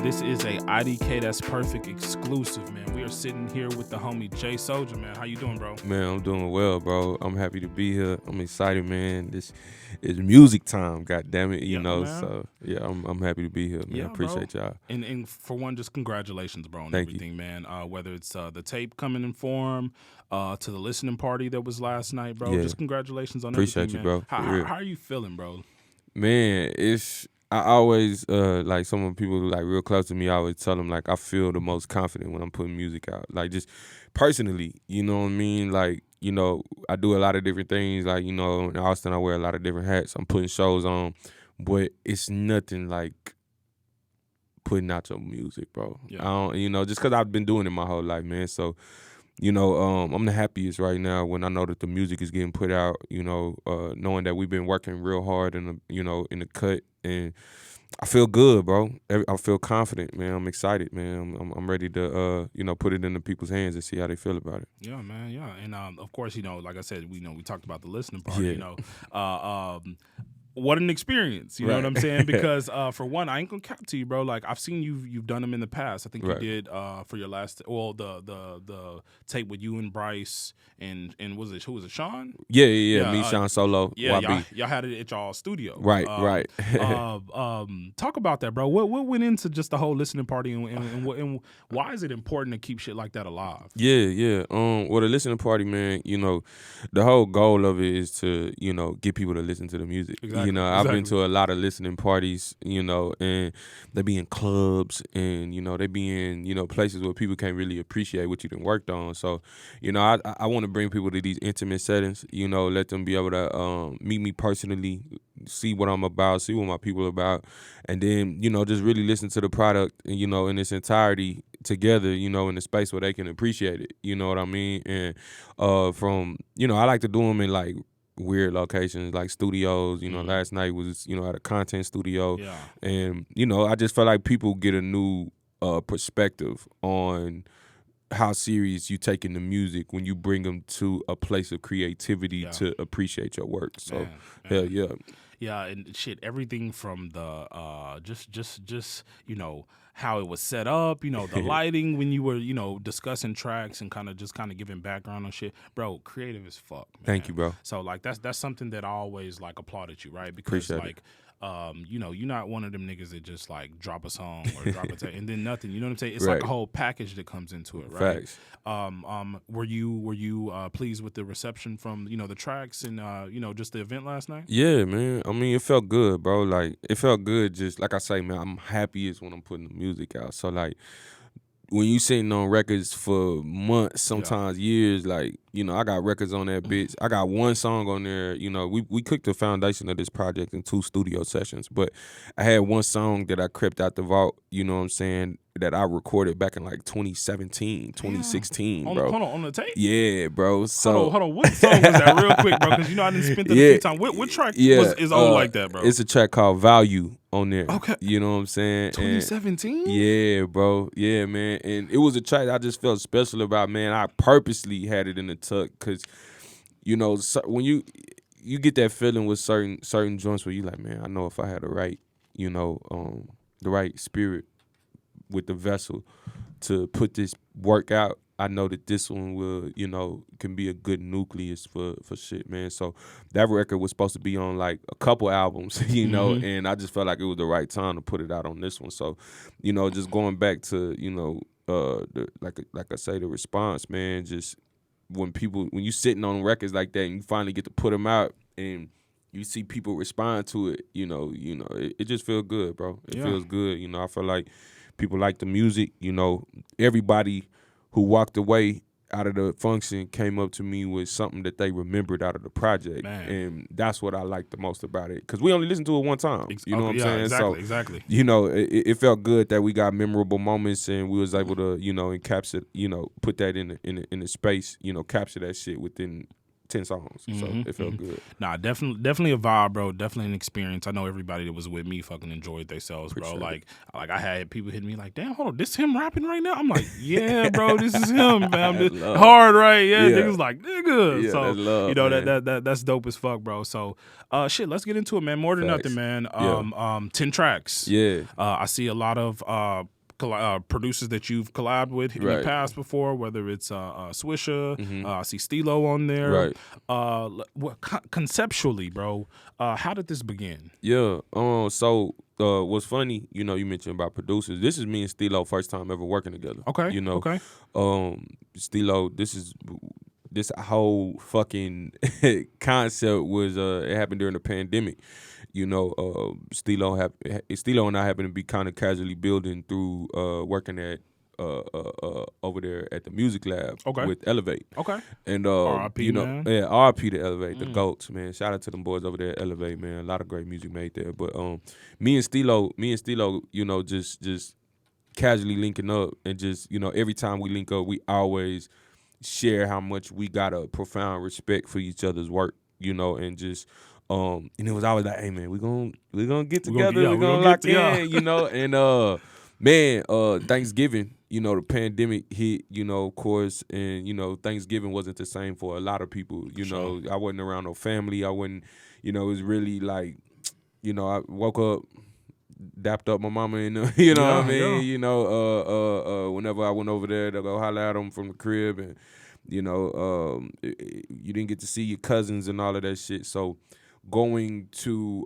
This is a IDK That's Perfect exclusive, man. We are sitting here with the homie J Soulja, man. How you doing, bro? Man, I'm doing well, bro. I'm happy to be here. I'm excited, man. This is music time, god damn it, you know. Man. So yeah, I'm happy to be here, man. Yeah, Appreciate bro. y'all. And for one, just congratulations, bro, on Thank everything, you. man. Whether it's the tape coming in form, to the listening party that was last night, bro. Yeah. Just congratulations on Appreciate everything, you, man. bro. How are you feeling, bro? Man, I always like some of the people like real close to me. I always tell them like I feel the most confident when I'm putting music out. Like just personally, you know what I mean? Like I do a lot of different things. Like in Austin, I wear a lot of different hats. I'm putting shows on, but it's nothing like putting out your music, bro. Yeah. I don't, just because I've been doing it my whole life, man. So. I'm the happiest right now when I know that the music is getting put out, knowing that we've been working real hard in the cut, and I feel good, bro. I feel confident, man. I'm excited, man. I'm ready to, put it into people's hands and see how they feel about it. Yeah, man. Yeah, and of course, like I said, we talked about the listening party. Yeah. What an experience, you know Right. what I'm saying? Because for one, I ain't gonna cap to you, bro. Like I've seen you've done them in the past. I think Right. you did for your last, the tape with you and Bryce and who was it, Sean? Yeah. Me, Sean Solo, Yeah, YB. y'all had it at y'all studio. Right. Talk about that, bro. What went into just the whole listening party and why is it important to keep shit like that alive? Yeah. Well, the listening party, man. The whole goal of it is to get people to listen to the music. Exactly. I've been to a lot of listening parties, and they be in clubs and they be in places where people can't really appreciate what you done worked on. So, I want to bring people to these intimate settings. Let them be able to meet me personally, see what I'm about, see what my people are about, and then just really listen to the product, in its entirety together, in the space where they can appreciate it. You know what I mean? And I like to do them in like weird locations like studios. Last night was at a content studio. Yeah. And I just felt like people get a new perspective on how serious you taking the music when you bring them to a place of creativity to appreciate your work. So hell yeah. Yeah, and shit, everything from the just how it was set up, the lighting when you were discussing tracks and kind of giving background on shit, bro. Creative as fuck, man. Thank you, bro. So like that's something that I always like applauded you, right? Because Appreciate it. You're not one of them niggas that just like drop a song or drop a tape and then nothing. You know what I'm saying? It's Right. like a whole package that comes into it, right? Facts. Were you pleased with the reception from the tracks and just the event last night? Yeah, man. I mean, it felt good, bro. Like, it felt good. Just like I say, man, I'm happiest when I'm putting the music out. So, like, when you sitting on records for months, sometimes years, like, I got records on that bitch. I got one song on there. We cooked the foundation of this project in 2 studio sessions, but I had one song that I crept out the vault, you know what I'm saying, that I recorded back in like 2017, 2016, bro. Hold on the tape? Yeah, bro. So hold on. What song was that real quick, bro? Because I didn't spend it a few times. What track is old like that, bro? It's a track called Value on there. Okay. You know what I'm saying? 2017? Yeah, bro. Yeah, man. And it was a track I just felt special about, man. I purposely had it in the tuck because, when you get that feeling with certain joints where you like, man, I know if I had the right, the right spirit with the vessel to put this work out, I know that this one will, can be a good nucleus for shit, man. So that record was supposed to be on like a couple albums, and I just felt like it was the right time to put it out on this one. So, just going back to, like I say, the response, man, just when you sitting on records like that and you finally get to put them out and you see people respond to it, it just feels good, bro. It feels good. I feel like people like the music. Everybody who walked away out of the function came up to me with something that they remembered out of the project. Man. And that's what I like the most about it. Because we only listened to it one time. You know what I'm saying? Exactly. It felt good that we got memorable moments and we was able to, encapsulate, put that in the space, capture that shit within 10 songs. So it felt good. Nah, definitely a vibe, bro. Definitely an experience. I know everybody that was with me fucking enjoyed themselves, bro. Appreciate Like I had people hitting me like, damn, hold on, this him rapping right now? I'm like, yeah, bro, this is him, man. This hard, right? Yeah, Yeah. niggas like, nigga. Yeah, So that's love, you know man. that's dope as fuck, bro. So shit, let's get into it, man. More than Facts. nothing, man. Yeah. 10 tracks. Yeah. I see a lot of producers that you've collabed with in the Right. past before, whether it's Swisha, I see Stilo on there. Right. Conceptually, bro, how did this begin? Yeah. So what's funny, you mentioned about producers. This is me and Stilo first time ever working together. Okay. Okay. Stilo, this whole fucking concept was it happened during the pandemic. Stilo and I happen to be kind of casually building through working at over there at the music lab with Elevate. Okay. And R.I.P., man. yeah, R.I.P. to Elevate, the GOATs, man. Shout out to them boys over there at Elevate, man. A lot of great music made there. But me and Stilo, just casually linking up and just, every time we link up, we always share how much we got a profound respect for each other's work, and just and it was always like, hey man, we're gonna get together, we're gonna lock in, and man, Thanksgiving, the pandemic hit, of course, and Thanksgiving wasn't the same for a lot of people. I wasn't around no family. I wasn't, it was really like, I woke up, dapped up my mama, and you know what I mean. Whenever I went over there to go holler at them from the crib, and you didn't get to see your cousins and all of that shit. So going to,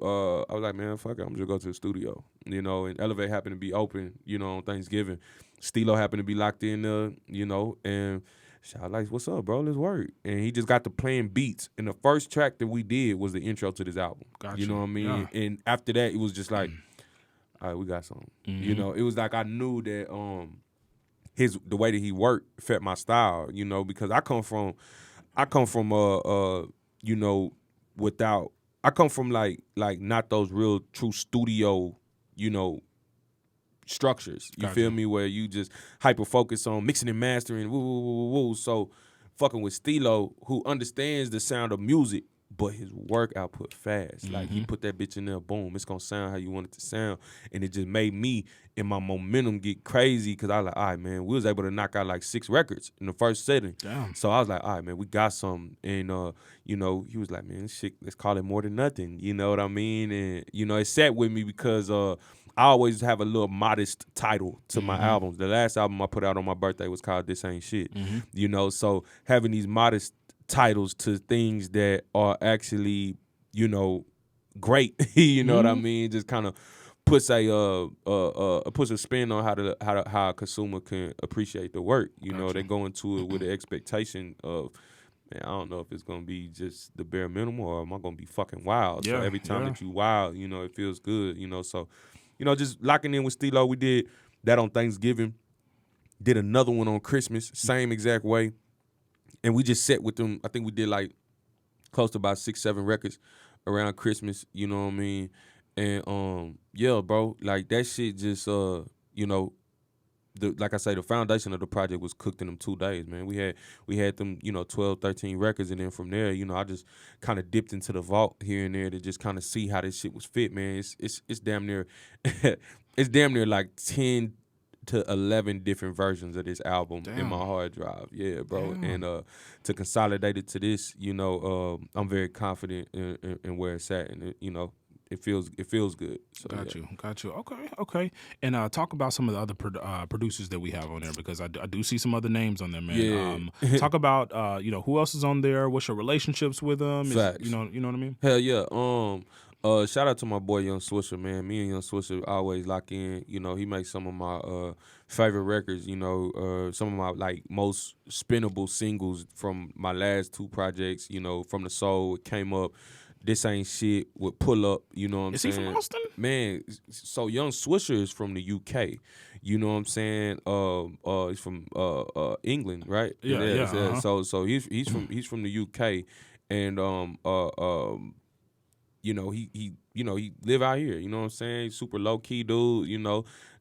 I was like, man, fuck it, I'm just go to the studio, and Elevate happened to be open, on Thanksgiving. Stilo happened to be locked in there, and I was like, what's up, bro? Let's work. And he just got to playing beats. And the first track that we did was the intro to this album. Gotcha. You know what I mean? Yeah. And after that, it was just like, all right, we got something. It was like I knew that the way that he worked fit my style, because I come from without, I come from like not those real true studio, structures. You feel me? Where you just hyper focus on mixing and mastering, woo, woo, woo, woo. So fucking with Stilo, who understands the sound of music, but his work output fast. Like he put that bitch in there, boom, it's gonna sound how you want it to sound. And it just made me and my momentum get crazy, because I was like, all right, man, we was able to knock out like 6 records in the first setting. Damn. So I was like, all right, man, we got something. And he was like, man, shit, let's call it More Than Nothing. You know what I mean? And it sat with me because I always have a little modest title to my albums. The last album I put out on my birthday was called This Ain't Shit. So having these modest titles to things that are actually, great, what I mean, just kind of puts a spin on how a consumer can appreciate the work. They go into it with the expectation of, man, I don't know if it's gonna be just the bare minimum or am I gonna be fucking wild. So every time that you wild, it feels good. So just locking in with Stilo. We did that on Thanksgiving. Did another one on Christmas, same exact way. And we just sat with them. I think we did like close to about 6-7 records around Christmas. You know what I mean? And yeah, bro, like that shit just like I say, the foundation of the project was cooked in them 2 days, man. We had them, 12, 13 records, and then from there, I just kind of dipped into the vault here and there to just kind of see how this shit was fit, man. It's damn near it's damn near like 10 to 11 different versions of this album in my hard drive. Yeah, bro. Damn. And to consolidate it to this, I'm very confident in where it's at, and it feels good. So, Got you. Okay. And talk about some of the other producers that we have on there, because I do see some other names on there, man. Yeah. Talk about who else is on there. What's your relationships with them? Facts. You know what I mean? Hell yeah. Shout out to my boy Young Swisha, man. Me and Young Swisha always lock in. He makes some of my favorite records. Some of my like most spinnable singles from my last 2 projects. From the soul, it came up. This Ain't Shit with Pull Up, you know what I'm saying? Is he from Austin? Man, so Young Swisher is from the UK. You know what I'm saying? He's from England, right? Yeah. So he's from the UK, and he live out here. You know what I'm saying? Super low key dude.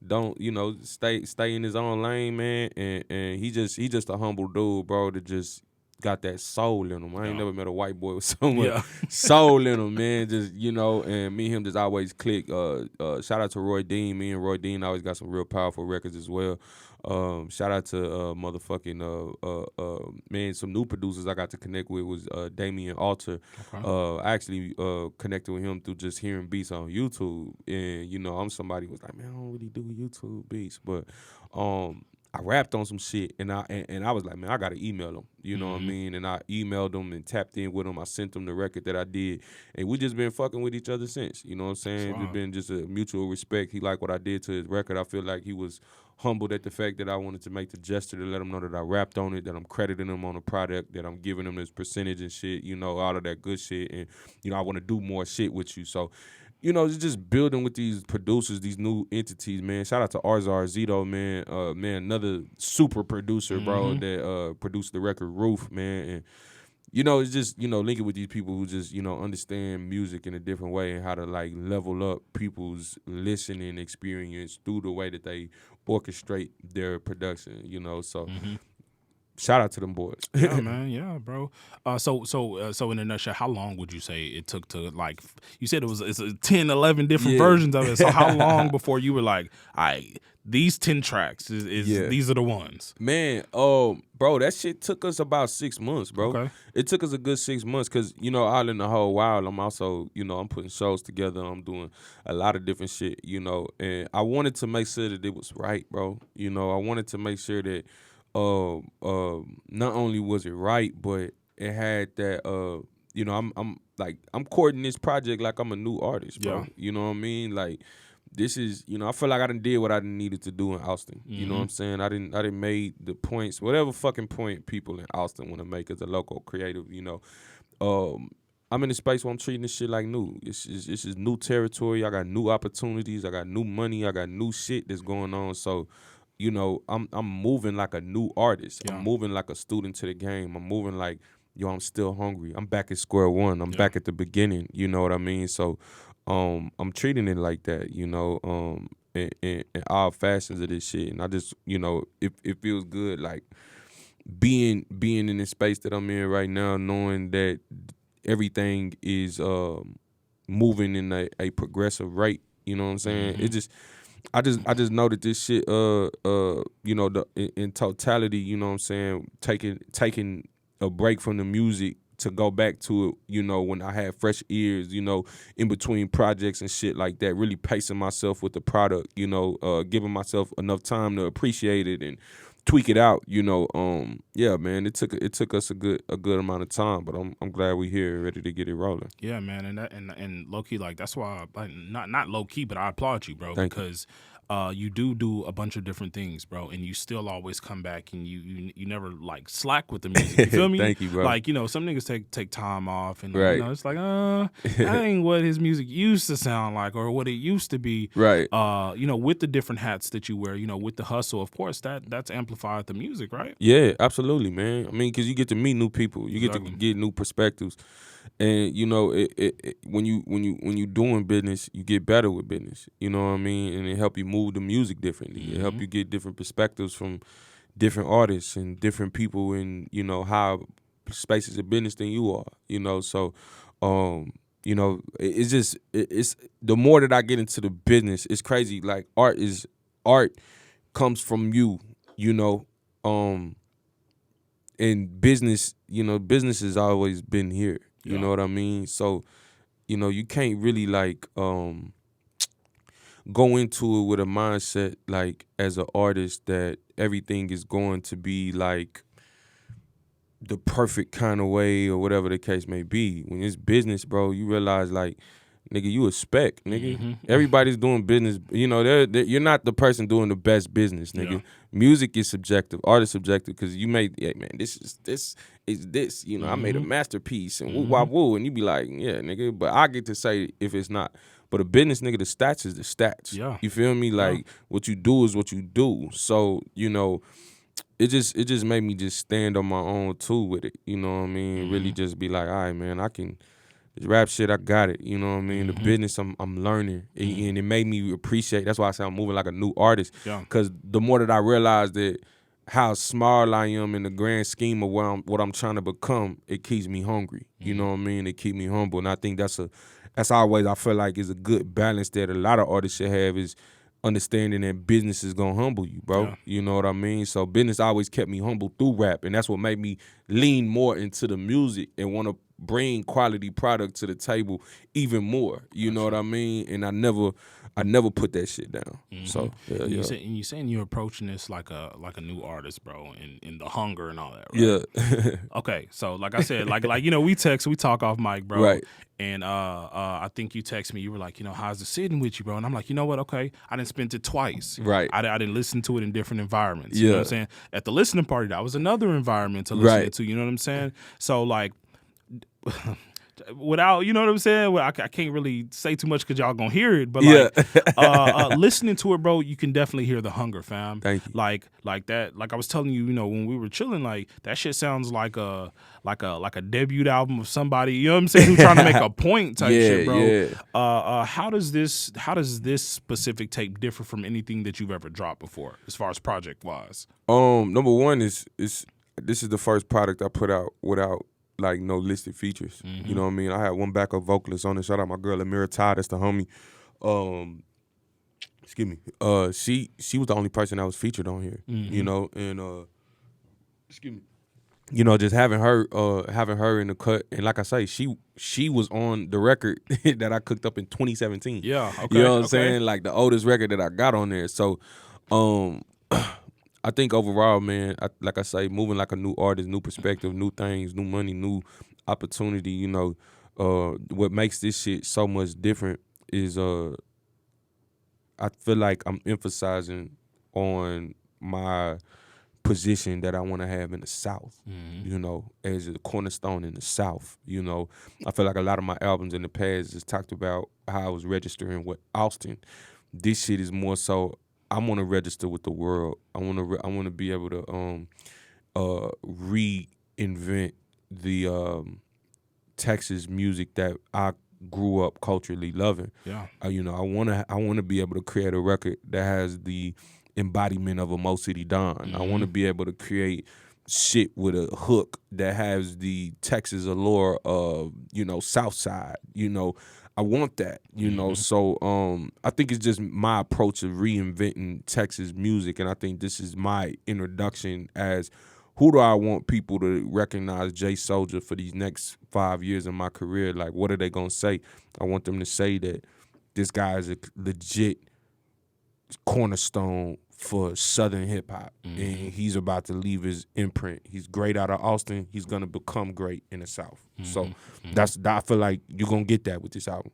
Don't stay in his own lane, man. And he just a humble dude, bro. To just got that soul in them. I ain't never met a white boy with so much Yeah. soul in them, man. Just, you know, and me and him just always click. Shout out to Roy Dean. Me and Roy Dean always got some real powerful records as well. Shout out to motherfucking man, some new producers I got to connect with was Damian Alter. Okay. I actually connected with him through just hearing beats on YouTube, and you know, I'm somebody who was like, man, I don't really do YouTube beats, but I rapped on some shit, and I was like, man, I gotta email him. You know what I mean? And I emailed him and tapped in with him. I sent him the record that I did, and we just been fucking with each other since. You know what I'm saying? It's been just a mutual respect. He liked what I did to his record. I feel like he was humbled at the fact that I wanted to make the gesture to let him know that I rapped on it, that I'm crediting him on the product, that I'm giving him this percentage and shit, you know, all of that good shit. And, you know, I want to do more shit with you. So, you know, it's just building with these producers, these new entities, man. Shout out to Arzar Zito, man. Man, another super producer, bro, that produced the record Roof, man. And, you know, it's just, you know, linking with these people who just, you know, understand music in a different way and how to, like, level up people's listening experience through the way that they orchestrate their production, you know. So shout out to them boys. Yeah, man. Yeah, bro. So in a nutshell, how long would you say it took to, like, you said it's 10, 11 different Yeah. versions of it. So how long before you were like, all right, these 10 tracks Yeah. these are the ones? Man, bro, that shit took us about 6 months, bro. Okay. It took us a good 6 months because, you know, all in the whole while, I'm also, you know, I'm putting shows together. I'm doing a lot of different shit, you know, and I wanted to make sure that it was right, bro. You know, I wanted to make sure that not only was it right, but it had that, you know, I'm courting this project like I'm a new artist, bro. Yeah. You know what I mean? Like, this is, you know, I feel like I done did what I needed to do in Austin. You know what I'm saying? I didn't made the points, whatever fucking point people in Austin want to make as a local creative, you know. I'm in a space where I'm treating this shit like new. This is new territory. I got new opportunities. I got new money. I got new shit that's going on. So, you know, I'm moving like a new artist. Yeah. I'm moving like a student to the game. I'm moving like, yo, I'm still hungry. I'm back at square one. I'm back at the beginning. You know what I mean? So, I'm treating it like that, you know, in all fashions of this shit. And I just, you know, it feels good, like being in the space that I'm in right now, knowing that everything is moving in a progressive rate. You know what I'm saying? It just, I just know that this shit, you know, in totality, you know what I'm saying, taking a break from the music to go back to it, you know, when I had fresh ears, you know, in between projects and shit like that, really pacing myself with the product, you know, giving myself enough time to appreciate it and tweak it out, you know. Yeah, man, it took us a good amount of time, but I'm glad we here, ready to get it rolling. Yeah, man, and low key, like, that's why, like, not low key, but I applaud you, bro, Thank you. because you do a bunch of different things, bro, and you still always come back and you never, like, slack with the music. You feel me? Thank you, bro. Like, you know, some niggas take time off, and Right. you know, it's like, that ain't what his music used to sound like or what it used to be. Right. You know, with the different hats that you wear, you know, with the hustle, of course, that's amplified the music, right? Yeah, absolutely, man. I mean, because you get to meet new people, you get Exactly. to get new perspectives, and you know, when you doing business, you get better with business. You know what I mean, and it help you move the music differently. It help you get different perspectives from different artists and different people, and you know how spaces of business than you are. You know, so you know, it's the more that I get into the business, it's crazy. Like art comes from you. You know. And business, you know, business has always been here. You Yeah. know what I mean? So, you know, you can't really like go into it with a mindset like as an artist that everything is going to be like the perfect kind of way or whatever the case may be. When it's business, bro, you realize like, nigga, you a spec, nigga. Everybody's doing business. You know, you're not the person doing the best business, nigga. Yeah. Music is subjective. Art is subjective because you made, yeah, man, this is this. You know, I made a masterpiece and woo wah woo, and you be like, yeah, nigga. But I get to say if it's not. But a business, nigga, the stats is the stats. Yeah. You feel me? Like what you do is what you do. So you know. It just made me just stand on my own too with it. You know what I mean? Really just be like, all right, man, I can. This rap shit, I got it. You know what I mean? The business, I'm learning, and it made me appreciate. That's why I say I'm moving like a new artist. Yeah. Because the more that I realized that how small I am in the grand scheme of what I'm trying to become, it keeps me hungry. You know what I mean? It keeps me humble. And I think that's always, I feel like, is a good balance that a lot of artists should have, is understanding that business is gonna humble you, bro. Yeah. You know what I mean? So business always kept me humble through rap, and that's what made me lean more into the music and want to bring quality product to the table even more. You know what I mean? And I never put that shit down. So yeah, And yeah. you saying you're approaching this like a new artist, bro, and the hunger and all that, right? Yeah. Okay, so like I said, like we talk off mic, bro. Right. And I think you text me. You were like, how's it sitting with you, bro? And I'm like, you know what? Okay, I didn't spend it twice. Right. I didn't listen to it in different environments. You know what I'm saying? At the listening party, that was another environment to listen to. You know what I'm saying? So like, without, you know what I'm saying? Well, I can't really say too much because y'all gonna hear it, but like, listening to it, bro, you can definitely hear the hunger, fam. Thank you. Like that. Like I was telling you, when we were chilling, like that shit sounds like a debut album of somebody. You know what I'm saying? Who's trying to make a point type shit, bro. Yeah. How does this specific tape differ from anything that you've ever dropped before, as far as project wise? Number one is this is the first product I put out without like no listed features. You know what I mean? I had one backup vocalist on it. Shout out my girl Amira Todd, that's the homie. Excuse me. She was the only person that was featured on here. You know, and excuse me. You know, just having her in the cut, and like I say, she was on the record that I cooked up in 2017. Yeah, okay. You know what I'm saying? Like the oldest record that I got on there. So, I think overall, man, like I say, moving like a new artist, new perspective, new things, new money, new opportunity. You know, what makes this shit so much different is I feel like I'm emphasizing on my position that I want to have in the South, you know, as a cornerstone in the South. You know, I feel like a lot of my albums in the past just talked about how I was registering with Austin. This shit is more so I want to register with the world. I want to be able to reinvent the Texas music that I grew up culturally loving. Yeah. You know, I want to be able to create a record that has the embodiment of a Mo City Don. I want to be able to create shit with a hook that has the Texas allure of, you know, South Side. You know, I want that, you know. So I think it's just my approach of reinventing Texas music, and I think this is my introduction as who do I want people to recognize J Soulja for these next 5 years of my career? Like, what are they gonna say? I want them to say that this guy is a legit cornerstone for Southern hip hop, and he's about to leave his imprint. He's great out of Austin. He's gonna become great in the South. So I feel like you're gonna get that with this album.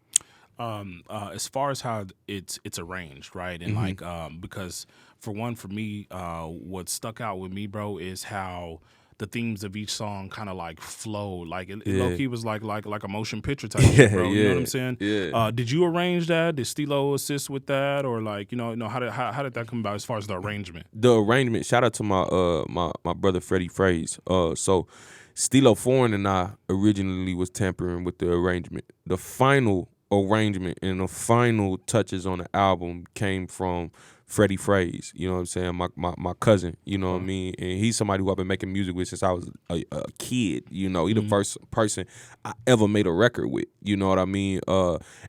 As far as how it's arranged, right? And like because for me, what stuck out with me, bro, is how the themes of each song kind of like flow. Like it low-key was like a motion picture type shit, bro. You know what I'm saying? Yeah. Did you arrange that? Did Stilo assist with that? Or like, how did that come about as far as the arrangement? The arrangement, shout out to my brother Freddie Fraze. So Stilo Foreign and I originally was tampering with the arrangement. The final arrangement and the final touches on the album came from Freddie Fraze, you know what I'm saying, my cousin, you know what I mean, and he's somebody who I've been making music with since I was a kid, you know. He the first person I ever made a record with, you know what I mean,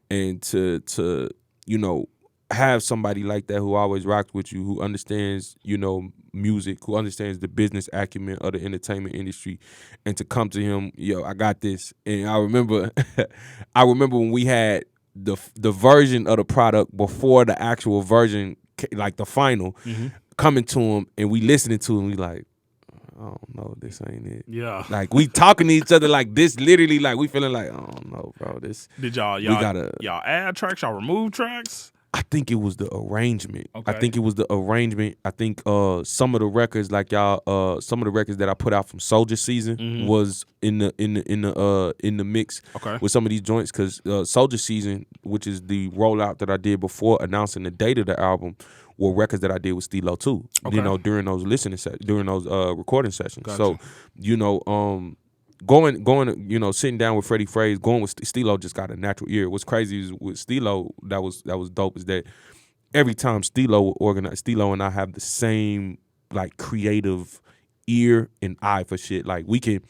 and to you know, have somebody like that who always rocked with you, who understands, you know, music, who understands the business acumen of the entertainment industry, and to come to him, yo, I got this. And I remember when we had the version of the product before the actual version, like the final, coming to him, and we listening to him, we like, I don't know, this ain't it. Yeah. Like, we talking to each other like this, literally, like, we feeling like, I don't know, bro, this. Did y'all add tracks? Y'all remove tracks? I think it was the arrangement. Okay. I think it was the arrangement. I think some of the records, like some of the records that I put out from Soulja Season was in the mix with some of these joints, because Soulja Season, which is the rollout that I did before announcing the date of the album, were records that I did with Stilo too. Okay. You know, during those recording sessions. Gotcha. So, you know, going, you know, sitting down with Freddie Fraze, going with Stilo just got a natural ear. What's crazy is with Stilo, that was dope, is that every time Stilo and I have the same like creative ear and eye for shit. Like we can,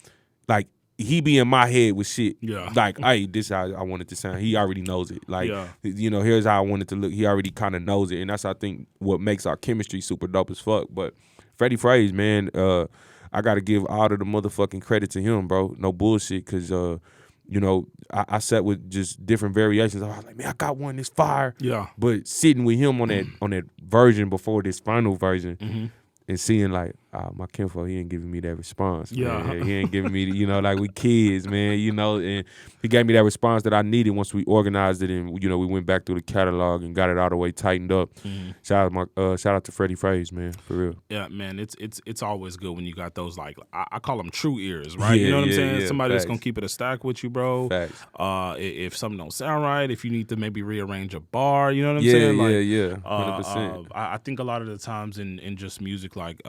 like he be in my head with shit. Yeah. Like, hey, this how I want it to sound. He already knows it. Like, Yeah. you know, here's how I want it to look. He already kind of knows it, and that's I think what makes our chemistry super dope as fuck. But Freddie Fraze, man, I gotta give all of the motherfucking credit to him, bro. No bullshit, cause you know, I sat with just different variations. I was like, man, I got one that's fire. Yeah. But sitting with him on that version before this final version. And seeing like my kinfolk, he ain't giving me that response. Man. Yeah. He ain't giving me, you know, like we kids, man. You know, and he gave me that response that I needed once we organized it, and you know, we went back through the catalog and got it all the way tightened up. Shout out to Freddie Fraze, man, for real. Yeah, man, it's always good when you got those like I call them true ears, right? You know what I'm saying? Yeah, Somebody facts. that's gonna keep it a stack with you, bro. Facts. If something don't sound right, if you need to maybe rearrange a bar, you know what I'm saying? Like, yeah, 100%. I think a lot of the times in just music, like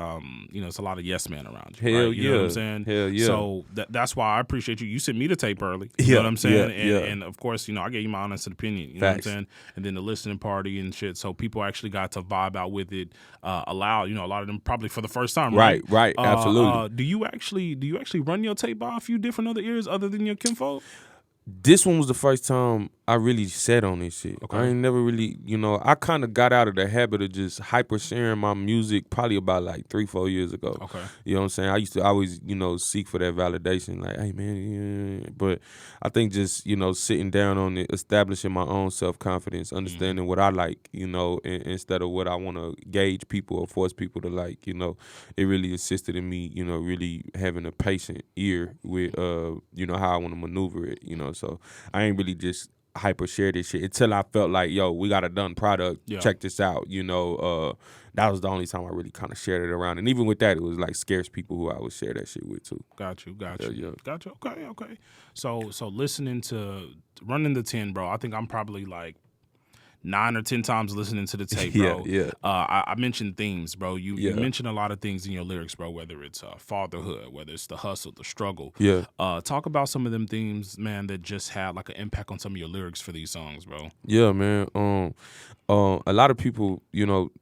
you know, it's a lot of yes man around you. Hell right? You know what I'm saying? Hell yeah. So that's why I appreciate you. You sent me the tape early. You know what I'm saying? Yeah. And of course, you know, I gave you my honest opinion. You know what I'm saying? And then the listening party and shit. So people actually got to vibe out with it. Allow, you know, a lot of them probably for the first time, right? Right, absolutely. Do you actually run your tape by a few different other ears other than your kinfolk? This one was the first time I really sat on this shit. Okay. I ain't never really, you know, I kind of got out of the habit of just hyper sharing my music probably about like 3-4 years ago. Okay. You know what I'm saying? I used to always, you know, seek for that validation. Like, hey, man, yeah. But I think just, you know, sitting down on it, establishing my own self-confidence, understanding what I like, you know, instead of what I want to gauge people or force people to like, you know, it really assisted in me, you know, really having a patient ear with, you know, how I want to maneuver it, you know. So I ain't really just hyper share this shit until I felt like, yo, we got a done product. Yeah. Check this out. You know, that was the only time I really kind of shared it around. And even with that, it was like scarce people who I would share that shit with too. Got you. Yeah. Got you. Okay. So listening to running the 10, bro. I think I'm probably like 9 or 10 times listening to the tape, bro. Yeah. I mentioned themes, bro. You Yeah. mentioned a lot of things in your lyrics, bro, whether it's fatherhood, whether it's the hustle, the struggle. Yeah. Talk about some of them themes, man, that just had like an impact on some of your lyrics for these songs, bro. Yeah, man. A lot of people, you know,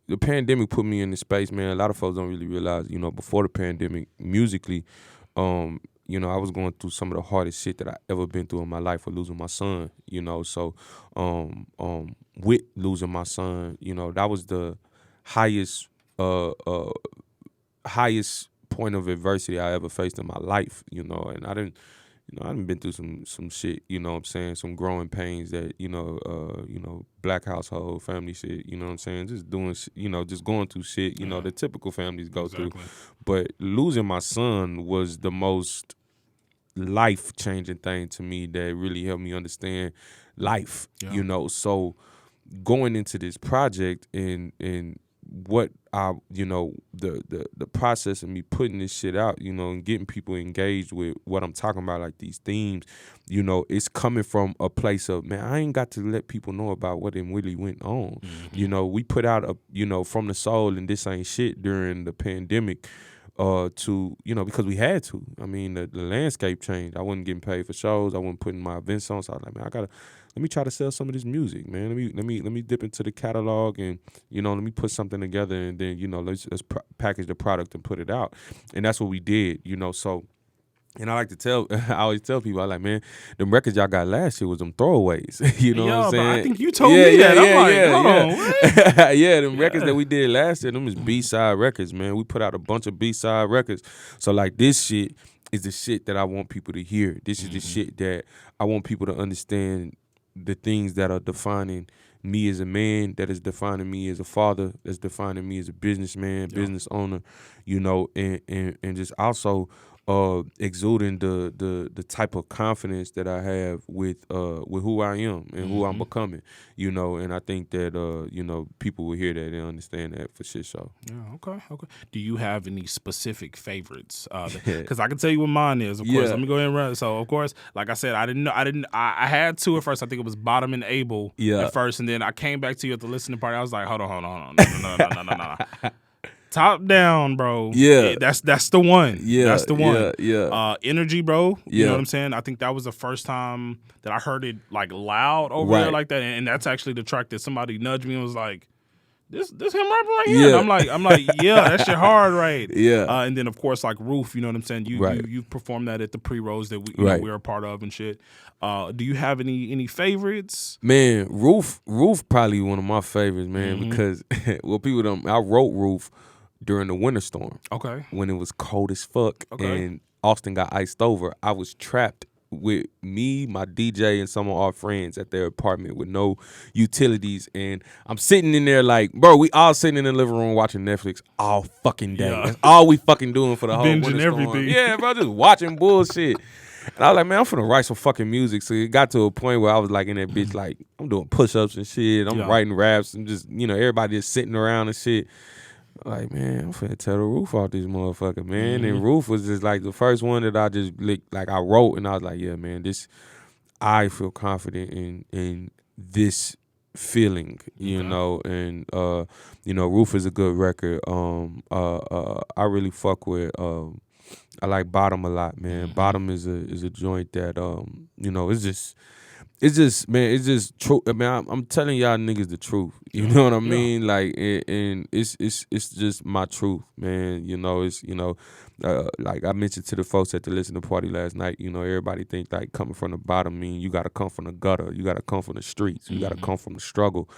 the pandemic put me in this space, man. A lot of folks don't really realize, you know, before the pandemic, musically, you know, I was going through some of the hardest shit that I ever been through in my life for losing my son, you know. So, with losing my son, you know, that was the highest point of adversity I ever faced in my life, you know. And I done been through some shit, you know what I'm saying, some growing pains that, you know, black household, family shit, you know what I'm saying, just doing, you know, just going through shit, you know, the typical families go through. But losing my son was the most life-changing thing to me that really helped me understand life, you know. So going into this project and what I, you know, the process of me putting this shit out, you know, and getting people engaged with what I'm talking about, like these themes, you know, it's coming from a place of, man, I ain't got to let people know about what really went on. You know, we put out a, you know, From the Soul and This Ain't Shit during the pandemic, to, you know, because we had to. I mean, the landscape changed. I wasn't getting paid for shows. I wasn't putting my events on. So I was like, man, let me try to sell some of this music, man. Let me dip into the catalog and, you know, let me put something together and then, you know, let's package the product and put it out. And that's what we did, you know. So, and I like to tell, I always tell people, I like, man, them records y'all got last year was them throwaways. You know what I'm saying? I think you told me that. I'm like, hold on, what? Them records that we did last year, them is B-side records, man. We put out a bunch of B-side records. So, like, this shit is the shit that I want people to hear. This is the shit that I want people to understand, the things that are defining me as a man, that is defining me as a father, that's defining me as a businessman, business owner, you know, and just also exuding the type of confidence that I have with who I am and who I'm becoming, you know. And I think that you know, people will hear that and understand that for shit. So yeah, okay. Do you have any specific favorites? Because I can tell you what mine is. Of course, let me go ahead and run. So of course, like I said, I had two at first. I think it was Bottom and Able at first, and then I came back to you at the listening party. I was like, hold on, no. Top Down, bro. Yeah. That's the one. Yeah. That's the one. Yeah. Energy, bro. You know what I'm saying? I think that was the first time that I heard it like loud over there like that. And that's actually the track that somebody nudged me and was like, this him rapping right here. And I'm like, yeah, that shit hard, right? Yeah. And then of course like Roof, you know what I'm saying? You performed that at the pre-rolls that we're a part of and shit. Do you have any favorites? Man, Roof probably one of my favorites, man, because well, people don't. I wrote Roof during the winter storm. Okay. When it was cold as fuck Okay. and Austin got iced over. I was trapped with me, my DJ, and some of our friends at their apartment with no utilities, and I'm sitting in there like, bro, we all sitting in the living room watching Netflix all fucking day. Yeah. That's all we fucking doing for the whole Binging winter storm. everything. Yeah, bro, just watching bullshit. And I was like, man, I'm finna write some fucking music. So it got to a point where I was like in that bitch, like, I'm doing push-ups and shit. I'm writing raps and just, everybody just sitting around and shit. Like, man, I'm finna tell the Roof off this motherfucker, man. And Roof was just like the first one that I just like I wrote, and I was like, yeah, man, I feel confident in this feeling, you know, and Roof is a good record. I really fuck with I like Bottom a lot, man. Bottom is a joint that it's just true. I mean, I'm telling y'all niggas the truth. You know what I mean? Like, and it's just my truth, man. Like I mentioned to the folks at the listening party last night. Everybody think like coming from the bottom mean you gotta come from the gutter, you gotta come from the streets, you gotta come from the struggle,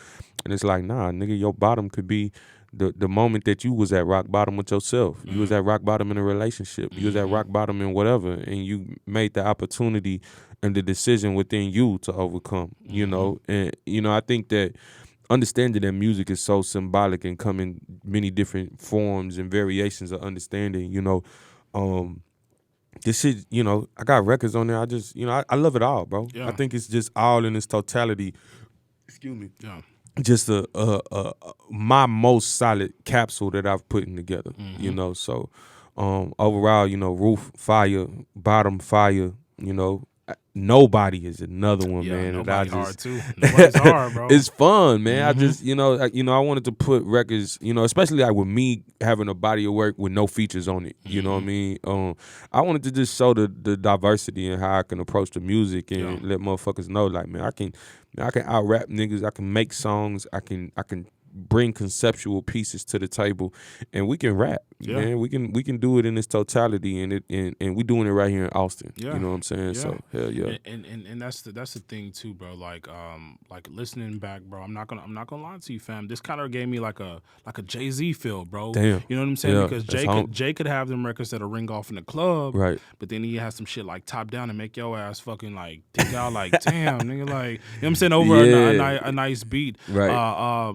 and it's like, nah, nigga, your bottom could be the moment that you was at rock bottom with yourself. You was at rock bottom in a relationship. You was at rock bottom in whatever, and you made the opportunity and the decision within you to overcome. And I think that understanding that music is so symbolic and come in many different forms and variations of understanding. This shit. I got records on there. I just, I love it all, bro. Yeah. I think it's just all in its totality. Excuse me. Yeah. Just my most solid capsule that I've put in together. So overall, Roof fire, Bottom fire. Nobody is another one, man. Nobody's hard too. Nobody's hard, bro. It's fun, man. I just, I wanted to put records, especially like with me having a body of work with no features on it. You know what I mean? I wanted to just show the diversity and how I can approach the music and let motherfuckers know, like, man, I can out rap niggas. I can make songs. I can bring conceptual pieces to the table, and we can rap. Man, we can do it in its totality, and we doing it right here in Austin. You know what I'm saying? Yeah. So hell yeah. And that's the thing too, bro. Like listening back, bro. I'm not gonna lie to you, fam. This kind of gave me like a Jay-Z feel, bro. Damn. You know what I'm saying? Yeah, Because Jay could have them records that'll ring off in the club, Right. But then he has some shit like Top Down and make your ass fucking like think out like damn nigga, like, you know what I'm saying, over a nice beat. Right.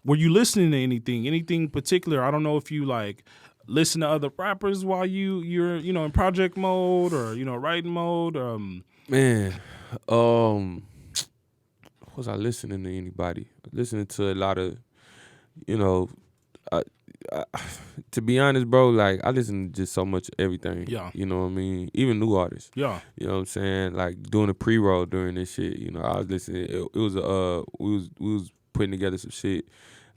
Were you listening to anything particular? I don't know if you like listen to other rappers while you're in project mode or writing mode. Man, was I listening to anybody? Listening to a lot of, to be honest, bro, like I listen to just so much of everything. Yeah. You know what I mean? Even new artists. Yeah. You know what I'm saying? Like doing a pre-roll during this shit. I was listening. It was we was putting together some shit.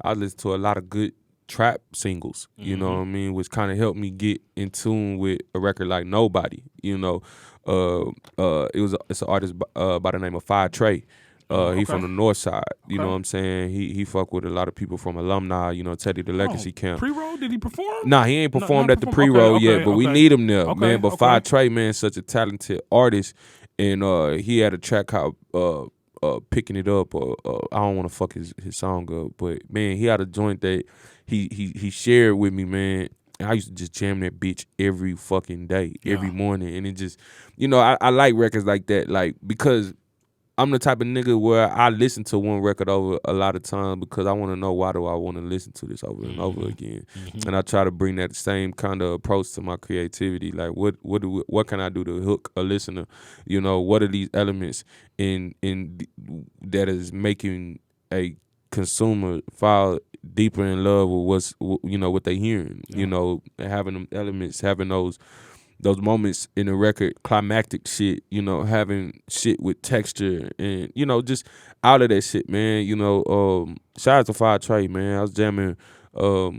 I listened to a lot of good trap singles, you know what I mean, which kind of helped me get in tune with a record like Nobody. It's an artist by the name of Fire Trey. He from the north side, you know what I'm saying? He fuck with a lot of people from alumni, Teddy the Legacy Camp. Pre-roll, did he perform? Nah, he ain't performed at the pre-roll yet, but we need him there, man. But Fire Trey, man, such a talented artist, and he had a track called Picking It Up, or I don't want to fuck his song up, but man, he had a joint that he shared with me, man. And I used to just jam that bitch every fucking day, every morning, and it just, I like records like that, like, because I'm the type of nigga where I listen to one record over a lot of times because I want to know why do I want to listen to this over and over again, and I try to bring that same kind of approach to my creativity. Like, what can I do to hook a listener? What are these elements in that is making a consumer fall deeper in love with what they hearing? Having them elements, having those moments in the record, climactic shit, having shit with texture and, just all of that shit, man. Shout out to Fire Trey, man. I was jamming a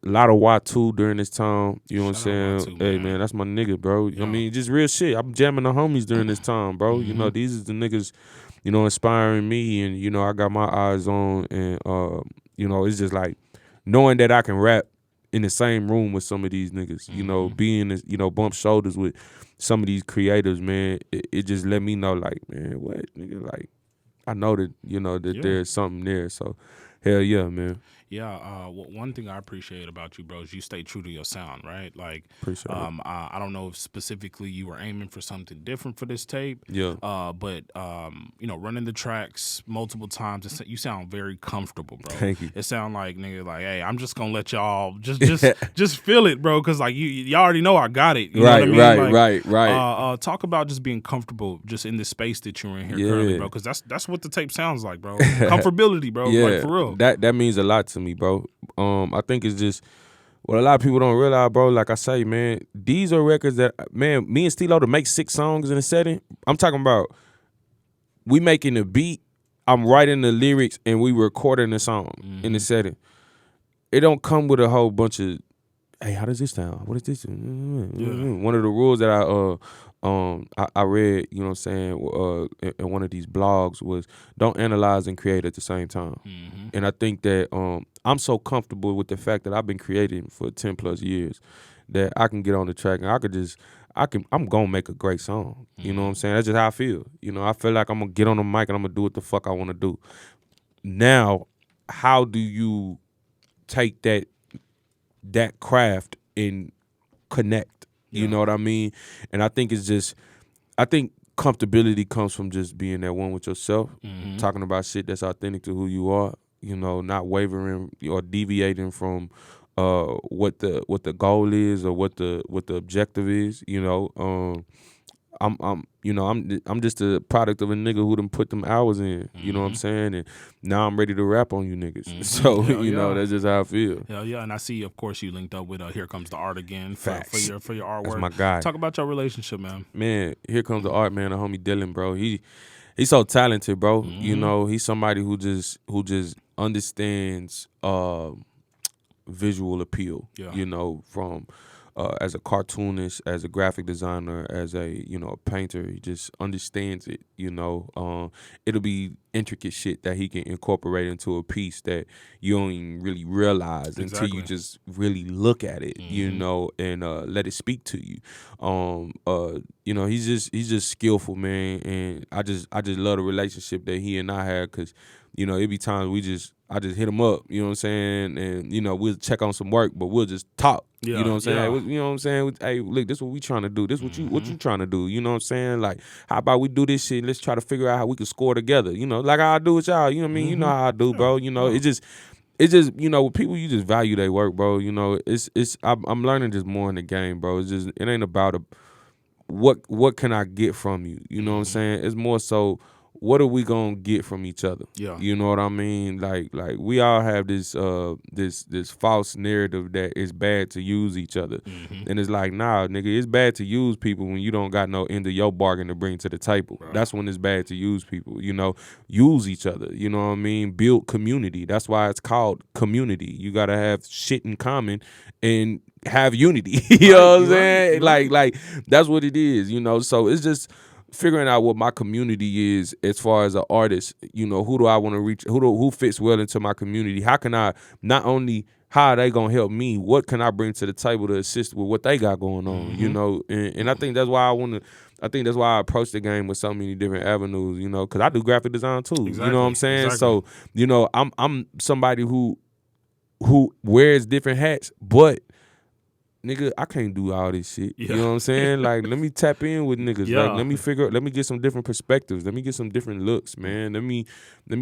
lot of Y2 during this time. You know what I'm saying? Hey, man, that's my nigga, bro. I mean, just real shit. I'm jamming the homies during this time, bro. These is the niggas, inspiring me, and, I got my eyes on, and You know, it's just like knowing that I can rap in the same room with some of these niggas, you know, being, you know, bump shoulders with some of these creators, man, it just let me know, like, man, what, nigga, like, I know that, you know, that there's something there. So, hell yeah, man. Yeah, one thing I appreciate about you, bro, is you stay true to your sound, right? Like, Appreciate it. I don't know if specifically you were aiming for something different for this tape. Yeah. But you know, running the tracks multiple times, you sound very comfortable, bro. Thank you. It sound like, nigga, like, hey, I'm just gonna let y'all just feel it, bro, because like y'all already know I got it. You know what I mean? Right. Talk about just being comfortable just in the space that you're in here currently, bro, because that's what the tape sounds like, bro. Comfortability, bro. Yeah, like for real. That means a lot to me, bro. I think it's just what a lot of people don't realize, bro. Like I say, man, these are records that, man, me and Stilo to make 6 songs in a setting. I'm talking about we making the beat, I'm writing the lyrics, and we recording the song in the setting. It don't come with a whole bunch of, hey, how does this sound? What is this? One of the rules that I read, you know what I'm saying, in one of these blogs was don't analyze and create at the same time. And I think that I'm so comfortable with the fact that I've been creating for 10 plus years that I can get on the track and I'm gonna make a great song. You know what I'm saying? That's just how I feel. You know, I feel like I'm gonna get on the mic and I'm gonna do what the fuck I wanna do. Now, how do you take that craft and connect? You know what I mean? And I think comfortability comes from just being that one with yourself, talking about shit that's authentic to who you are, you know, not wavering or deviating from what the goal is or what the objective is, you know. I'm just a product of a nigga who done put them hours in, you know what I'm saying? And now I'm ready to rap on you niggas. So, you know, that's just how I feel. Hell yeah, and I see, of course, you linked up with Here Comes the Art again for your artwork. That's my guy. Talk about your relationship, man. Man, Here Comes the Art, man, the homie Dylan, bro. He's so talented, bro. You know, he's somebody who just understands visual appeal. Yeah. You know, from as a cartoonist, as a graphic designer, as a, you know, a painter, he just understands it. You know, it'll be intricate shit that he can incorporate into a piece that you don't even really realize until you just really look at it. You know, and let it speak to you. You know, he's just skillful, man, and I just love the relationship that he and I had, because, you know, it be times I just hit him up, you know what I'm saying, and, you know, we'll check on some work, but we'll just talk. You know what I'm saying? Yeah. You know what I'm saying? Hey, look, this is what we trying to do. This what you trying to do. You know what I'm saying? Like, how about we do this shit? Let's try to figure out how we can score together. You know, like how I do with y'all. You know what I mean? You know how I do, bro. You know, it's just, you know, with people, you just value their work, bro. You know, I'm learning just more in the game, bro. It's just, it ain't about what can I get from you? You know what I'm saying? It's more so, what are we gonna get from each other? Yeah. You know what I mean? Like we all have this this false narrative that it's bad to use each other. And it's like, nah, nigga, it's bad to use people when you don't got no end of your bargain to bring to the table. Right. That's when it's bad to use people, you know. Use each other, you know what I mean? Build community. That's why it's called community. You gotta have shit in common and have unity. You know what I'm saying? Like that's what it is, you know. So it's just figuring out what my community is as far as an artist. You know, who do I want to reach? Who fits well into my community? How can I not only, how are they gonna help me? What can I bring to the table to assist with what they got going on? You know, and I think that's why that's why I approach the game with so many different avenues. You know, because I do graphic design too. Exactly. You know what I'm saying? So, you know, I'm somebody who wears different hats, but nigga, I can't do all this shit. You know what I'm saying? Like, let me tap in with niggas. Like, let me get some different perspectives. Let me get some different looks, man. Let me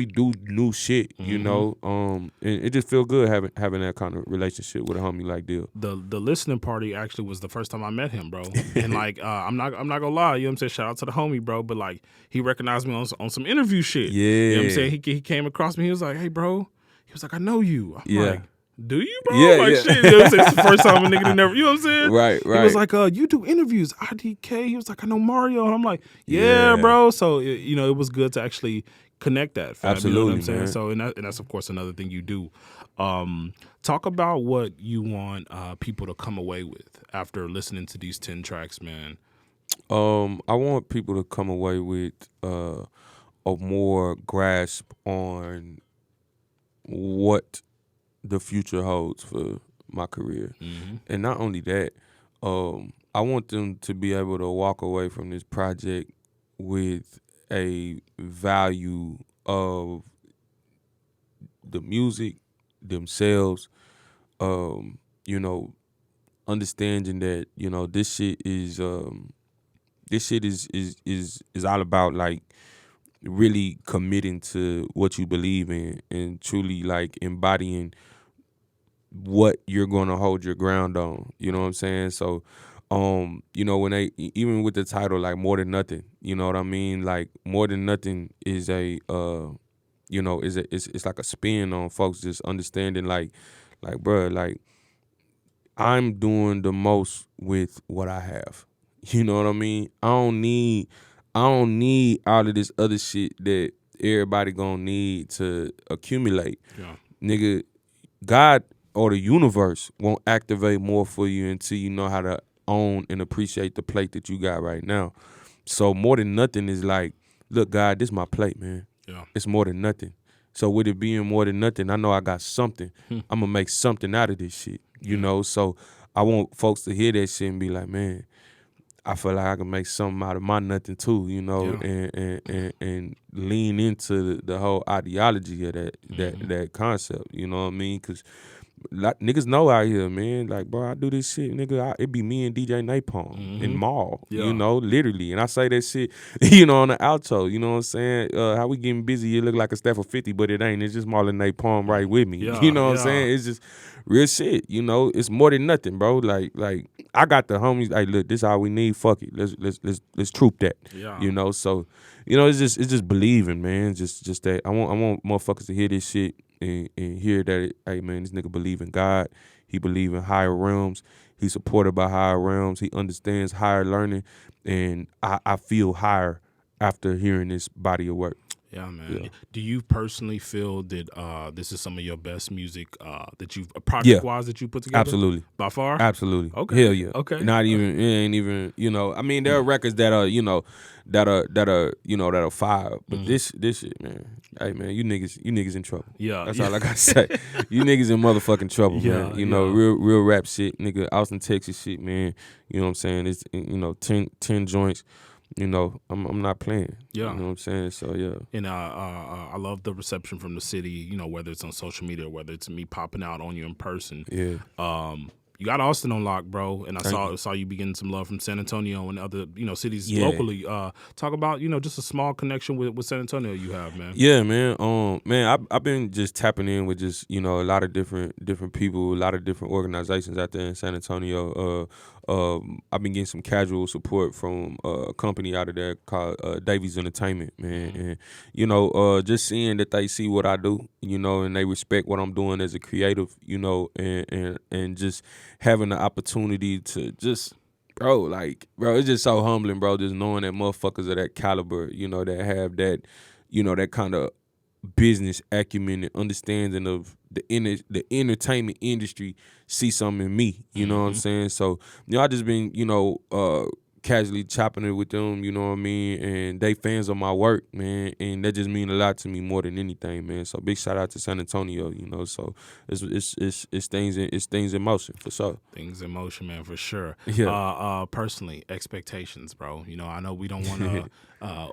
do new shit, you know? And it just feel good having that kind of relationship with a homie like Dill. The listening party actually was the first time I met him, bro. And like, I'm not gonna lie, you know what I'm saying? Shout out to the homie, bro. But like, he recognized me on some interview shit. Yeah. You know what I'm saying? He came across me, he was like, hey, bro. He was like, I know you. I'm like, do you, bro? Yeah, like, shit. You know what I'm saying? It's the first time a nigga never, you know what I'm saying? Right. He was like, you do interviews, IDK. He was like, I know Mario. And I'm like, yeah. Bro. So, you know, it was good to actually connect that. Fam. Absolutely, you know what I'm saying? man. So, and that's, of course, another thing you do. Talk about what you want people to come away with after listening to these 10 tracks, man. I want people to come away with a more grasp on what the future holds for my career. Mm-hmm. And not only that, I want them to be able to walk away from this project with a value of the music, themselves, you know, understanding that, you know, this shit is all about like really committing to what you believe in and truly like embodying what you're gonna hold your ground on. You know what I'm saying? So you know, when they even with the title like More Than Nothing, you know what I mean? Like More Than Nothing is a you know, it's like a spin on folks just understanding like bruh, like I'm doing the most with what I have. You know what I mean? I don't need all of this other shit that everybody gonna need to accumulate. Yeah. Nigga, God or the universe won't activate more for you until you know how to own and appreciate the plate that you got right now. So More Than Nothing is like, look, God, this my plate, man. Yeah. It's more than nothing. So with it being more than nothing, I know I got something. I'm gonna make something out of this shit. You know, so I want folks to hear that shit and be like, man, I feel like I can make something out of my nothing too, you know, and lean into the whole ideology of that concept, you know what I mean? Because niggas know out here, man. Like, bro, I do this shit, nigga. It be me and DJ Napalm in Mall, you know, literally. And I say that shit, you know, on the outro, you know what I'm saying? How we getting busy, it look like a staff of 50, but it ain't. It's just Marlon Napalm right with me. You know what I'm saying? It's just real shit, you know. It's more than nothing, bro. Like I got the homies, like, look, this all we need, fuck it. Let's troop that. Yeah. You know, so, you know, it's just believing, man. Just that I want motherfuckers to hear this shit and hear that, hey man, this nigga believe in God. He believe in higher realms. He's supported by higher realms. He understands higher learning, and I feel higher after hearing this body of work. Yeah, man. Yeah. Do you personally feel that this is some of your best music that you've project wise that you put together? Absolutely. By far? Absolutely. Okay. Hell yeah. Okay. Not even it ain't even, you know, I mean there are records that are, you know, that are fire. But this shit, man. Hey man, you niggas in trouble. Yeah. That's all I gotta say. You niggas in motherfucking trouble, man. You know, real rap shit, nigga, Austin, Texas shit, man. You know what I'm saying? It's, you know, 10 joints. You know, I'm not playing. Yeah. You know what I'm saying? So yeah. And I love the reception from the city, you know, whether it's on social media or whether it's me popping out on you in person. Yeah. You got Austin on lock, bro, and I saw you be getting some love from San Antonio and other, you know, cities locally. Talk about, you know, just a small connection with San Antonio you have, man. Yeah, man. I've been just tapping in with just, you know, a lot of different people, a lot of different organizations out there in San Antonio. I've been getting some casual support from a company out of there called Davies Entertainment, man. And you know, just seeing that they see what I do, you know, and they respect what I'm doing as a creative, you know, and just having the opportunity to just, bro, it's just so humbling, bro, just knowing that motherfuckers of that caliber, you know, that have that, you know, that kind of business acumen and understanding of the entertainment industry see something in me, you know what I'm saying? So, you know, I just been, you know, casually chopping it with them, you know what I mean? And they fans of my work, man, and that just mean a lot to me more than anything, man. So big shout out to San Antonio, you know. So it's things in motion for sure. Things in motion, man, for sure. Yeah. Personally, expectations, bro. You know, I know we don't want to.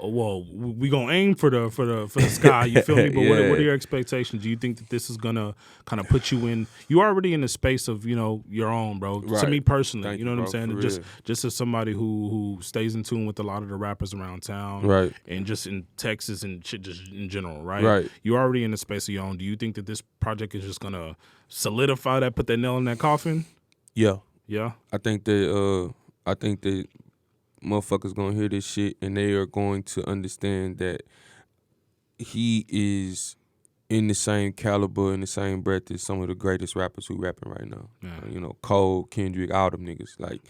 Well, we gonna aim for the sky. You feel me? But what are your expectations? Do you think that this is gonna kind of put you in? You already in the space of, you know, your own, bro. Right. To me personally, Thank you know what bro, I'm saying? Just as somebody who stays in tune with a lot of the rappers around town, right, and just in Texas and shit, just in general, right? Right. You're already in the space of your own. Do you think that this project is just gonna solidify that, put that nail in that coffin? Yeah. Yeah. I think that motherfuckers gonna hear this shit and they are going to understand that he is in the same caliber, in the same breath as some of the greatest rappers who rapping right now. Yeah. You know, Cole, Kendrick, all them niggas. Like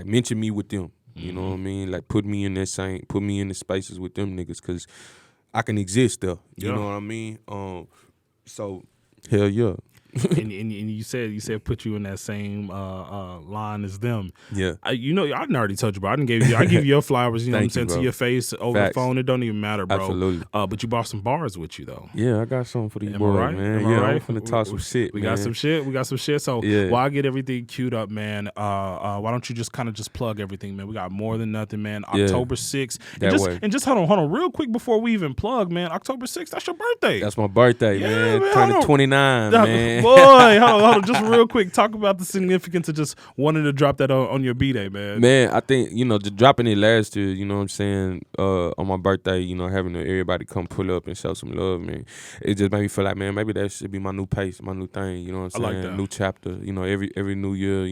mention me with them. You know what I mean? Like put me in the spaces with them niggas, cause I can exist there. You know what I mean? So hell yeah. and you said put you in that same line as them. Yeah. I didn't already told you, bro. I give you your flowers. You know what I'm Thank you, saying, to bro. your face over Facts. the phone. It don't even matter, bro. Absolutely. But you brought some bars with you though. Yeah, I got something for these Am I boys, right? man. Am I Yeah, right? I'm finna talk some shit, We man. got some shit. We got some shit. So Yeah. while I get everything queued up, man, why don't you just kind of just plug everything, man? We got More Than Nothing, man. Yeah. October 6th. That way. And just hold on real quick before we even plug, man. October 6th, that's your birthday. That's my birthday, Yeah, man. man, Turning hold on. 29, man. Boy, hold on. Just real quick, talk about the significance of just wanting to drop that on your B-Day, man. Man, I think, just dropping it last year, you know what I'm saying, on my birthday, having everybody come pull up and show some love, man. It just made me feel like, man, maybe that should be my new pace, my new thing, you know what I'm saying? I like that. New chapter, every new year,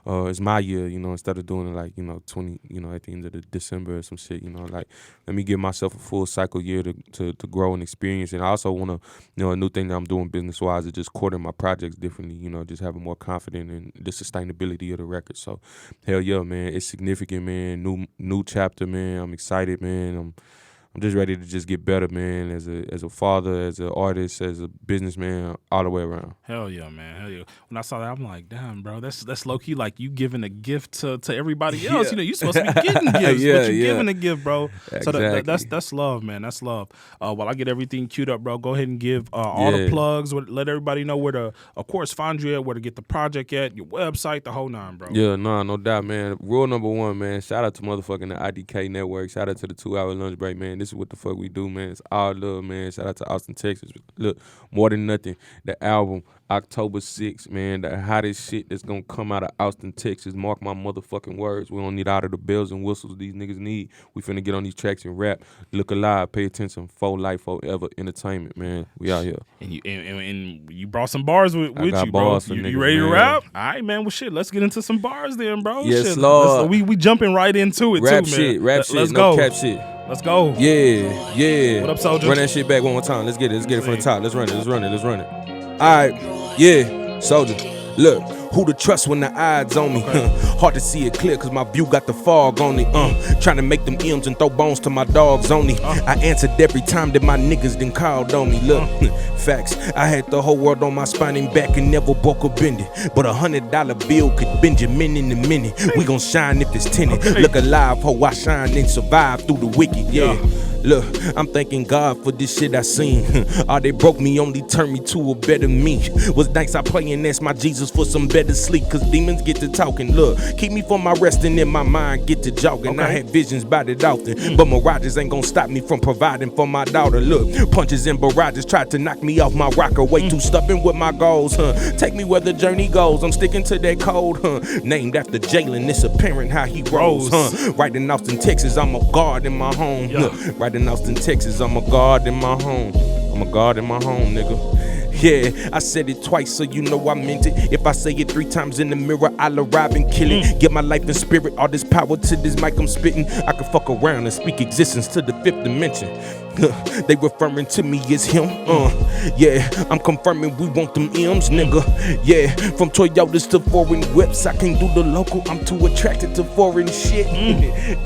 it's my year, instead of doing it like, 20, at the end of the December or some shit, like, let me give myself a full cycle year to grow and experience. And I also want to, a new thing that I'm doing business-wise is just courting my projects differently, just having more confidence in the sustainability of the record. So, hell yeah, man, it's significant, man. New chapter, man. I'm excited, man. I'm just ready to just get better, man, as a father, as an artist, as a businessman, all the way around. Hell yeah, man. Hell yeah. When I saw that, I'm like, damn, bro, that's low key like you giving a gift to everybody else. Yeah. You're supposed to be getting gifts, Yeah, but you're yeah. giving a gift, bro. Exactly. So that's love, man. That's love. While I get everything queued up, bro, go ahead and give all the Yeah. plugs. Let everybody know where to, of course, find you at, where to get the project at, your website, the whole nine, bro. Yeah, no doubt, man. Rule number one, man, shout out to motherfucking the IDK network. Shout out to the 2-hour lunch break, man. This is what the fuck we do, man. It's all love, man. Shout out to Austin, Texas. Look, More Than Nothing, the album, October 6th, man. The hottest shit that's gonna come out of Austin, Texas. Mark my motherfucking words. We don't need all of the bells and whistles these niggas need. We finna get on these tracks and rap. Look alive, pay attention. For life, forever entertainment, man. We out here. And you brought some bars with got you, bro. bars for You niggas, ready to man. rap? All right, man. Well, shit, let's get into some bars then, bro. Yes, shit. Lord. We jumping right into it, Rap too, shit, man. rap shit, Let's no go. cap shit. Let's go. Yeah. What up, Soulja? Run that shit back one more time. Let's get it from the top. Let's run it. All right, yeah, Soulja. Look, who to trust when the odds on me? Hard to see it clear cause my view got the fog on it. Trying to make them M's and throw bones to my dogs only. I answered every time that my niggas done called on me. Look, facts. I had the whole world on my spine and back and never broke or bend it. But $100 bill could Benjamin in a minute. We gon' shine if it's tinted. Look alive, ho, I shine and survive through the wicked. Yeah. Look, I'm thanking God for this shit I seen. All they broke me only turned me to a better me. Was nights I play and ask my Jesus for some better sleep. Cause demons get to talking. Look, keep me from my resting in my mind, get to jogging. I had visions about it often. But mirages ain't gonna stop me from providing for my daughter. Look, punches and barrages tried to knock me off my rocker. Way too stubborn with my goals, Take me where the journey goes. I'm sticking to that code, Named after Jalen, it's apparent how he rolls, Right in Austin, Texas, I'm a guard in my home. Look, right in Austin, Texas, I'm a guard in my home. I'm a guard in my home, nigga. Yeah, I said it twice, so you know I meant it. If I say it 3 times in the mirror, I'll arrive and kill it. Get my life and spirit, all this power to this mic I'm spitting. I can fuck around and speak existence to the 5th dimension. They referring to me as him. Yeah, I'm confirming we want them M's, nigga. Yeah, from Toyotas to foreign whips, I can't do the local. I'm too attracted to foreign shit.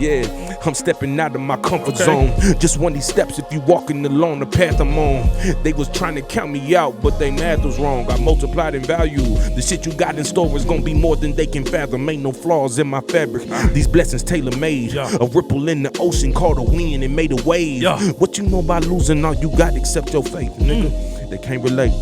Yeah, I'm stepping out of my comfort zone. Just one of these steps if you walking along the path I'm on. They was trying to count me out, but they math was wrong. I multiplied in value. The shit you got in store is gonna be more than they can fathom. Ain't no flaws in my fabric. These blessings tailor-made. A ripple in the ocean caught a wind and made a wave. What you know about losing all you got except your faith, nigga? They can't relate,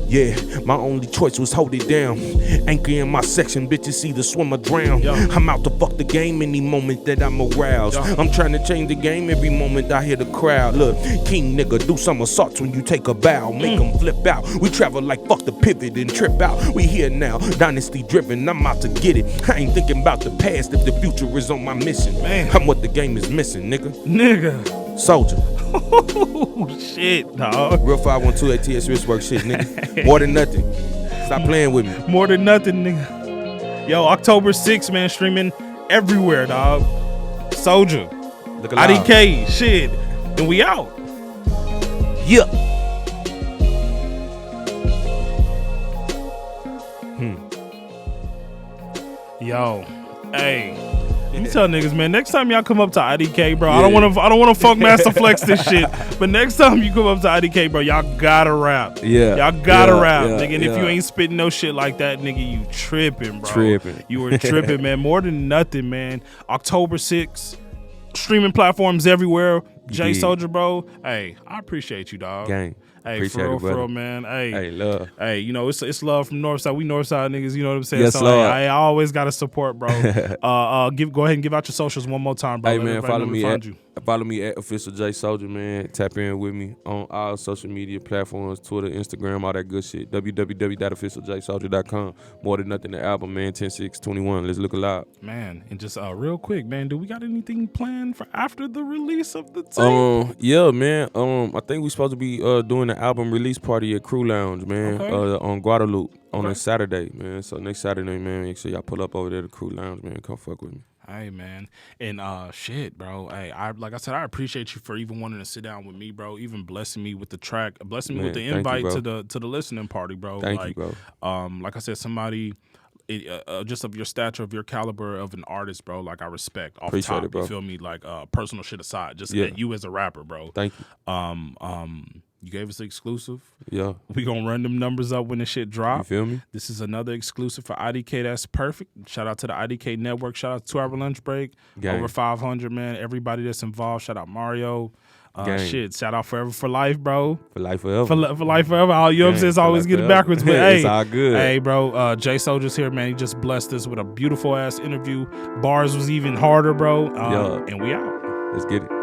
Yeah, my only choice was hold it down. Anchor in my section, bitches either swim or drown. I'm out to fuck the game any moment that I'm aroused. I'm trying to change the game every moment I hear the crowd. Look, king nigga, do somersaults when you take a bow. Make them flip out. We travel like fuck the pivot and trip out. We here now, dynasty driven, I'm out to get it. I ain't thinking about the past if the future is on my mission. Man, I'm what the game is missing, nigga. Soulja. Oh, shit, dog. Real 512 ATS wristwork shit, nigga. More Than Nothing. Stop playing with me. More Than Nothing, nigga. Yo, October 6th, man, streaming everywhere, dog. Soulja. Look alive. IDK, shit. And we out. Yeah. Yo, hey. Let me tell niggas, man. Next time y'all come up to IDK, bro, I don't want to funk master flex this shit. But next time you come up to IDK, bro, y'all gotta rap. Yeah, y'all gotta rap, yeah, nigga. And if you ain't spitting no shit like that, nigga, you tripping, bro. You were tripping, man. More Than Nothin, man. October 6th, streaming platforms everywhere. J Soulja, bro. Hey, I appreciate you, dog. Gang. Hey, for real, man. Hey, love. Hey, you know, it's love from Northside. We Northside niggas, you know what I'm saying? Yes, so Lord. I always gotta support, bro. Go ahead and give out your socials one more time, bro. Hey, Let man, follow me at official J Soulja, man. Tap in with me on all social media platforms, Twitter, Instagram, all that good shit. www.officialjsoulja.com. More Than Nothin, the album, man. 10/6/21. Let's look alive, man. And just real quick, man, do we got anything planned for after the release of the tape? Yeah, man. I think we supposed to be doing the album release party at Crew Lounge, man. On Guadalupe on a Saturday, man. So next Saturday, man, make sure y'all pull up over there to Crew Lounge, man. Come fuck with me. Hey, man. And shit, bro. Hey, like I said, I appreciate you for even wanting to sit down with me, bro. Even blessing me with the track, blessing me with the invite to the listening party, bro. Thank you, bro. Like I said, somebody just of your stature, of your caliber of an artist, bro. Like I respect off the top. You feel me? Like personal shit aside, just you as a rapper, bro. Thank you. You gave us the exclusive. Yeah. We gonna run them numbers up when the shit drop. You feel me? This is another exclusive for IDK. That's perfect. Shout out to the IDK network. Shout out to 2 Hour Lunch Break. Gang. Over 500, man. Everybody that's involved. Shout out Mario. Shout out Forever for Life, bro. For life forever. For life forever. You know what I'm saying? It's always getting backwards, but hey, it's all good. Hey, bro. J Soulja's here, man. He just blessed us with a beautiful ass interview. Bars was even harder, bro. And we out. Let's get it.